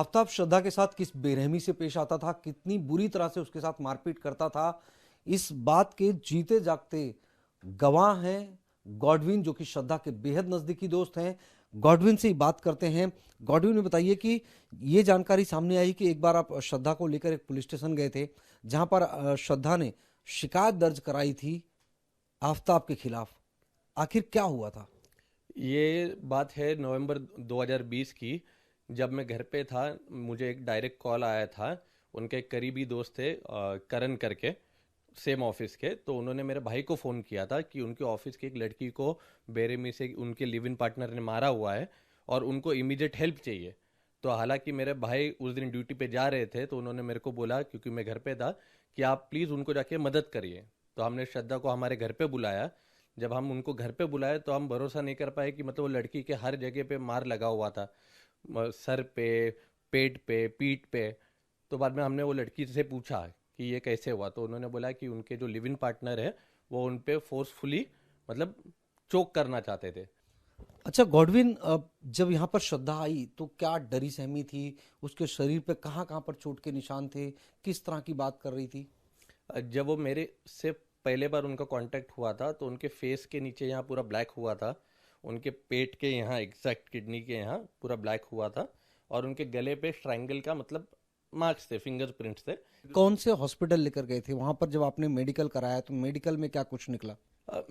आफताब श्रद्धा के साथ किस बेरहमी से पेश आता था, कितनी बुरी तरह से उसके साथ मारपीट करता था, इस बात के जीते जागते गवाह हैं गॉडविन, जो कि श्रद्धा के बेहद नजदीकी दोस्त हैं। गॉडविन से ही बात करते हैं। गॉडविन ने बताइए कि ये जानकारी सामने आई कि एक बार आप श्रद्धा को लेकर एक पुलिस स्टेशन गए थे, जहां पर श्रद्धा ने शिकायत दर्ज कराई थी आफताब के खिलाफ। आखिर क्या हुआ था? ये बात है नवंबर 2020 की। जब मैं घर पे था, मुझे एक डायरेक्ट कॉल आया था। उनके एक करीबी दोस्त थे, करण करके, सेम ऑफिस के। तो उन्होंने मेरे भाई को फ़ोन किया था कि उनके ऑफिस की एक लड़की को बेरहमी से उनके लिव इन पार्टनर ने मारा हुआ है और उनको इमीडिएट हेल्प चाहिए। तो हालांकि मेरे भाई उस दिन ड्यूटी पे जा रहे थे, तो उन्होंने मेरे को बोला, क्योंकि मैं घर पे था, कि आप प्लीज़ उनको जाके मदद करिए। तो हमने श्रद्धा को हमारे घर पे बुलाया। जब हम उनको घर पे बुलाए तो हम भरोसा नहीं कर पाए कि मतलब वो लड़की के हर जगह पे मार लगा हुआ था, सर पे, पेट पे, पीठ पे। तो बाद में हमने वो लड़की से पूछा कि ये कैसे हुआ, तो उन्होंने बोला कि उनके जो लिव इन पार्टनर है वो उन पे फोर्सफुली मतलब चोक करना चाहते थे। अच्छा गॉडविन, जब यहाँ पर श्रद्धा आई तो क्या डरी सहमी थी? उसके शरीर पे कहाँ कहाँ पर चोट के निशान थे? किस तरह की बात कर रही थी? जब वो मेरे से पहले बार उनका कांटेक्ट हुआ था तो उनके फेस के नीचे यहाँ पूरा ब्लैक हुआ था, उनके पेट के यहाँ, एग्जैक्ट किडनी के यहाँ पूरा ब्लैक हुआ था, और उनके गले पे स्ट्रैंगल का मतलब मार्क्स थे, फिंगरप्रिंट्स थे। कौन से हॉस्पिटल लेकर गए थे वहां पर? जब आपने मेडिकल कराया तो मेडिकल में क्या कुछ निकला?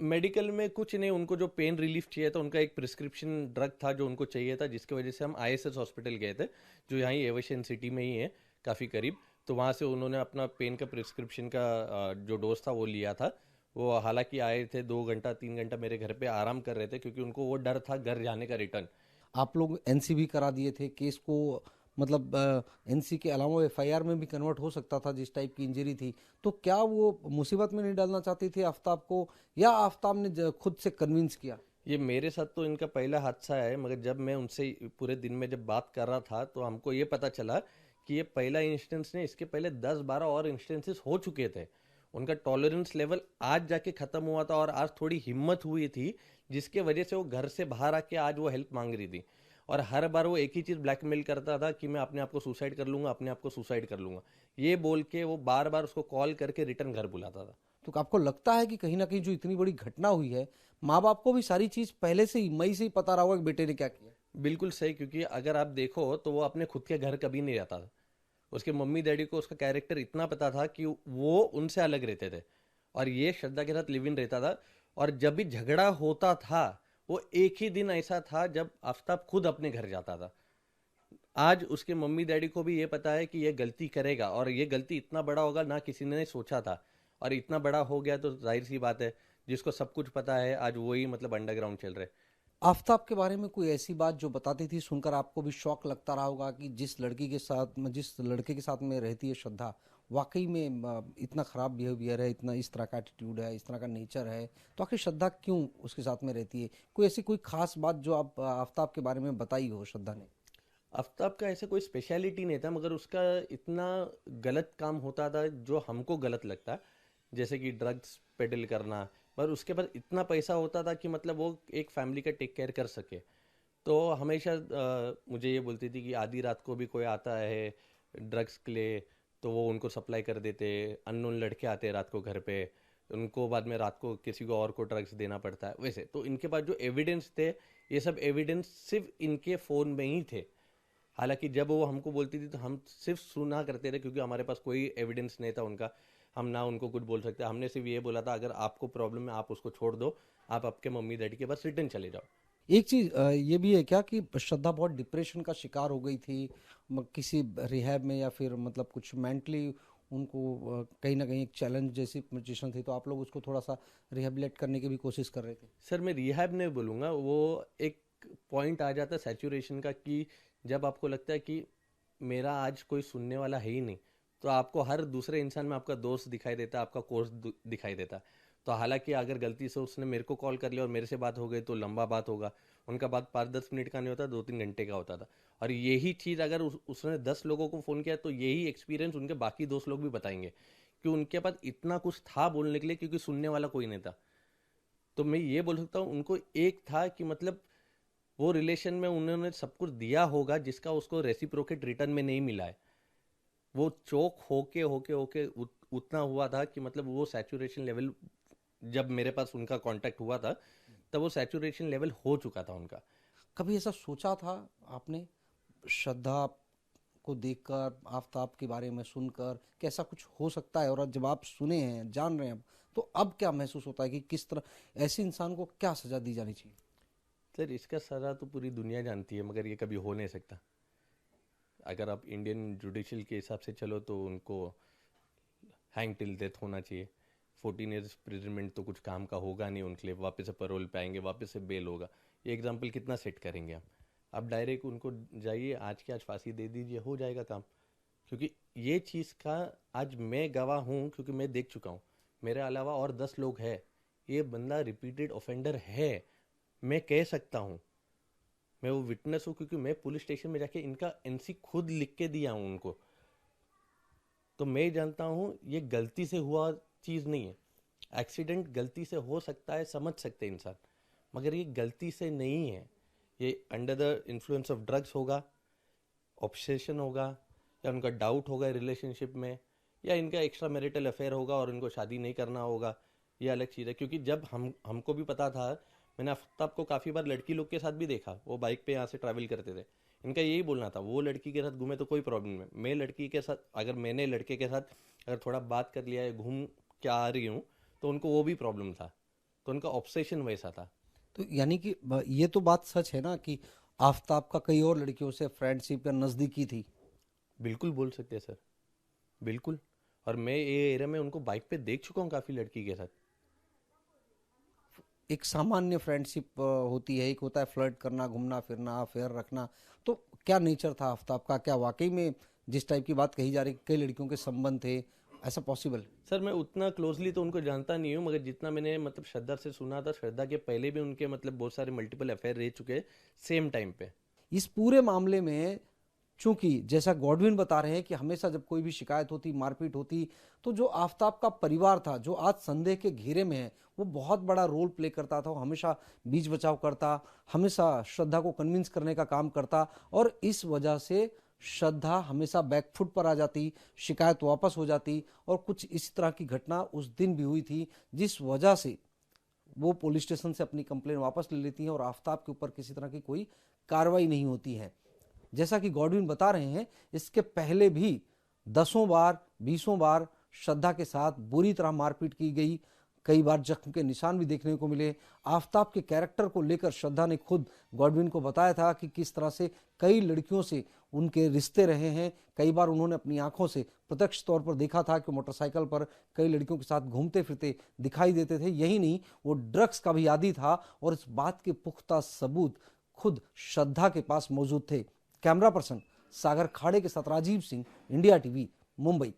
मेडिकल में कुछ नहीं, उनको जो पेन रिलीफ चाहिए था, उनका एक प्रिस्क्रिप्शन ड्रग था जो उनको चाहिए था, जिसकी वजह से हम आईएसएस हॉस्पिटल गए थे, जो यहाँ ही एविएशन सिटी में ही है, काफ़ी करीब। तो वहाँ से उन्होंने अपना पेन का प्रिस्क्रिप्शन का जो डोज था वो लिया था। वो हालांकि आए थे, 2 घंटा 3 घंटा मेरे घर पे आराम कर रहे थे, क्योंकि उनको वो डर था घर जाने का, रिटर्न। आप लोग एनसी भी करा दिए थे केस को, मतलब एनसी के अलावा एफआईआर में भी कन्वर्ट हो सकता था जिस टाइप की इंजरी थी। तो क्या वो मुसीबत में नहीं डालना चाहती थी आफ्ताब को, या आफ्ताब ने खुद से कन्विंस किया? ये मेरे साथ तो इनका पहला हादसा है, मगर जब मैं उनसे पूरे दिन में जब बात कर रहा था तो हमको ये पता चला कि ये पहला इंस्टेंस नहीं, इसके पहले 10-12 और इंस्टेंसेस हो चुके थे। उनका टॉलरेंस लेवल आज जाके ख़त्म हुआ था, और आज थोड़ी हिम्मत हुई थी, जिसके वजह से वो घर से बाहर आके आज वो हेल्प मांग रही थी। और हर बार वो एक ही चीज़ ब्लैकमेल करता था कि मैं अपने आप को सुसाइड कर लूंगा, अपने आप को सुसाइड कर लूंगा, ये बोल के वो बार बार उसको कॉल करके रिटर्न घर बुलाता था। तो आपको लगता है कि कहीं ना कहीं जो इतनी बड़ी घटना हुई है, माँ बाप को भी सारी चीज पहले से ही, मई से ही पता रहा होगा कि बेटे ने क्या किया? बिल्कुल सही, क्योंकि अगर आप देखो तो वो अपने खुद के घर कभी नहीं रहता था। उसके मम्मी डैडी को उसका कैरेक्टर इतना पता था कि वो उनसे अलग रहते थे, और ये श्रद्धा के साथ लिव इन रहता था। और जब भी झगड़ा होता था, वो एक ही दिन ऐसा था जब आफ्ताब खुद अपने घर जाता था। आज उसके मम्मी डैडी को भी ये पता है कि ये गलती करेगा, और ये गलती इतना बड़ा होगा ना किसी ने सोचा था, और इतना बड़ा हो गया, तो जाहिर सी बात है, जिसको सब कुछ पता है आज वही मतलब अंडरग्राउंड चल रहे। आफ्ताब के बारे में कोई ऐसी बात जो बताती थी, सुनकर आपको भी शौक लगता रहा होगा कि जिस लड़की के साथ, जिस लड़के के साथ में रहती है श्रद्धा, वाकई में इतना खराब बिहेवियर है, इतना इस तरह का एटीट्यूड है, इस तरह का नेचर है, तो आखिर श्रद्धा क्यों उसके साथ में रहती है? कोई ऐसी कोई खास बात जो आप आफ्ताब के बारे में बताई हो श्रद्धा ने? आफ्ताब का ऐसा कोई स्पेशलिटी नहीं था, मगर उसका इतना गलत काम होता था जो हमको गलत लगता, जैसे कि ड्रग्स पेडल करना। पर उसके पास इतना पैसा होता था कि मतलब वो एक फैमिली का टेक केयर कर सके। तो हमेशा मुझे ये बोलती थी कि आधी रात को भी कोई आता है ड्रग्स के लिए, तो वो उनको सप्लाई कर देते। अननोन लड़के आते हैं रात को घर पे, उनको बाद में रात को किसी को और को ड्रग्स देना पड़ता है। वैसे तो इनके पास जो एविडेंस थे, ये सब एविडेंस सिर्फ इनके फ़ोन में ही थे। हालांकि जब वो हमको बोलती थी तो हम सिर्फ सुना करते थे, क्योंकि हमारे पास कोई एविडेंस नहीं था उनका। हम ना उनको कुछ बोल सकते, हमने सिर्फ ये बोला था, अगर आपको प्रॉब्लम है आप उसको छोड़ दो, आप आपके मम्मी डैडी के पास रिटर्न चले जाओ। एक चीज ये भी है क्या कि श्रद्धा बहुत डिप्रेशन का शिकार हो गई थी किसी रिहैब में, या फिर मतलब कुछ मेंटली उनको कहीं ना कहीं एक चैलेंज जैसी पोजीशन थी, तो आप लोग उसको थोड़ा सा रिहेबिलेट करने की भी कोशिश कर रहे थे? सर मैं रिहैब नहीं बोलूँगा, वो एक पॉइंट आ जाता है सैचुरेशन का, कि जब आपको लगता है कि मेरा आज कोई सुनने वाला है ही नहीं, तो आपको हर दूसरे इंसान में आपका दोस्त दिखाई देता है, आपका कोर्स दिखाई देता है। तो हालांकि अगर गलती से उसने मेरे को कॉल कर लिया और मेरे से बात हो गई तो लंबा बात होगा, उनका बात 5-10 मिनट का नहीं होता, 2-3 घंटे का होता था। और यही चीज़ अगर उसने 10 लोगों को फ़ोन किया, तो यही एक्सपीरियंस उनके बाकी दोस्त लोग भी बताएंगे कि उनके पास इतना कुछ था बोलने के लिए, क्योंकि सुनने वाला कोई नहीं था। तो मैं ये बोल सकता हूँ, उनको एक था कि मतलब वो रिलेशन में उन्होंने सब कुछ दिया होगा जिसका उसको रेसिप्रोकेट रिटर्न में नहीं मिला है। वो चोक होके होके होके उतना हुआ था कि मतलब वो सैचुरेशन लेवल, जब मेरे पास उनका कांटेक्ट हुआ था तब वो सैचुरेशन लेवल हो चुका था उनका। कभी ऐसा सोचा था आपने, श्रद्धा को देखकर, आफताब के बारे में सुनकर, कि ऐसा कुछ हो सकता है? और जब आप सुने हैं, जान रहे हैं तो अब क्या महसूस होता है कि किस तरह ऐसे इंसान को क्या सजा दी जानी चाहिए? सर इसका सज़ा तो पूरी दुनिया जानती है, मगर ये कभी हो नहीं सकता। अगर आप इंडियन जुडिशल के हिसाब से चलो तो उनको हैंग टिल डेथ होना चाहिए। 14 ईयर्स प्रिजनमेंट तो कुछ काम का होगा नहीं उनके लिए, वापस से पैरोल पे आएंगे, वापस से बेल होगा। ये एग्जाम्पल कितना सेट करेंगे आप? आप डायरेक्ट उनको जाइए, आज के आज फांसी दे दीजिए, हो जाएगा काम। क्योंकि ये चीज़ का आज मैं गवाह हूँ, क्योंकि मैं देख चुका हूँ। मेरे अलावा और 10 लोग हैं, ये बंदा रिपीटेड ऑफेंडर है, मैं कह सकता हूँ, मैं वो विटनेस हूँ, क्योंकि मैं पुलिस स्टेशन में जाके इनका एनसी खुद लिख के दिया हूँ उनको। तो मैं जानता हूँ ये गलती से हुआ चीज़ नहीं है। एक्सीडेंट गलती से हो सकता है, समझ सकते हैं इंसान, मगर ये गलती से नहीं है। ये under the influence of drugs होगा, ऑब्सेशन होगा, या उनका डाउट होगा रिलेशनशिप में, या इनका एक्स्ट्रा मैरिटल अफेयर होगा और इनको शादी नहीं करना होगा, ये अलग चीज़ है। क्योंकि जब हमको भी पता था, मैंने आफ्ताब को काफ़ी बार लड़की लोग के साथ भी देखा, वो बाइक पे यहाँ से ट्रैवल करते थे। इनका यही बोलना था, वो लड़की के साथ घूमे तो कोई प्रॉब्लम नहीं, मैं लड़की के साथ, अगर मैंने लड़के के साथ अगर थोड़ा बात कर लिया है, घूम के आ रही हूँ, तो उनको वो भी प्रॉब्लम था। तो उनका ऑब्सेशन वैसा था। तो यानी कि ये तो बात सच है ना कि आफताब का कई और लड़कियों से फ्रेंडशिप या नज़दीकी थी? बिल्कुल बोल सकते हैं सर, बिल्कुल। और मैं ये एरिया में उनको बाइक पे देख चुका हूँ काफ़ी लड़की के साथ। एक सामान्य फ्रेंडशिप होती है, एक होता है फ्लर्ट करना, घूमना फिरना, अफेयर रखना। तो क्या नेचर था आफताब का? क्या वाकई में जिस टाइप की बात कही जा रही, कई लड़कियों के संबंध थे, ऐसा पॉसिबल? सर मैं उतना क्लोजली तो उनको जानता नहीं हूँ, मगर जितना मैंने मतलब श्रद्धा से सुना था, श्रद्धा के पहले भी उनके मतलब बहुत सारे मल्टीपल अफेयर रह चुके सेम टाइम पे। इस पूरे मामले में चूंकि जैसा गॉडविन बता रहे हैं कि हमेशा जब कोई भी शिकायत होती, मारपीट होती, तो जो आफताब का परिवार था, जो आज संदेह के घेरे में है, वो बहुत बड़ा रोल प्ले करता था। वो हमेशा बीच बचाव करता, हमेशा श्रद्धा को कन्विंस करने का काम करता, और इस वजह से श्रद्धा हमेशा बैकफुट पर आ जाती, शिकायत वापस हो जाती। और कुछ इसी तरह की घटना उस दिन भी हुई थी, जिस वजह से वो पुलिस स्टेशन से अपनी कंप्लेन वापस ले लेती हैं और आफताब के ऊपर किसी तरह की कोई कार्रवाई नहीं होती है। जैसा कि गॉडविन बता रहे हैं, इसके पहले भी 10 बार 20 बार श्रद्धा के साथ बुरी तरह मारपीट की गई, कई बार जख्म के निशान भी देखने को मिले। आफताब के कैरेक्टर को लेकर श्रद्धा ने खुद गॉडविन को बताया था कि किस तरह से कई लड़कियों से उनके रिश्ते रहे हैं। कई बार उन्होंने अपनी आंखों से प्रत्यक्ष तौर पर देखा था कि मोटरसाइकिल पर कई लड़कियों के साथ घूमते फिरते दिखाई देते थे। यही नहीं, वो ड्रग्स का भी आदी था, और इस बात के पुख्ता सबूत खुद श्रद्धा के पास मौजूद थे। कैमरा पर्सन सागर खाड़े के साथ राजीव सिंह, इंडिया टीवी, मुंबई।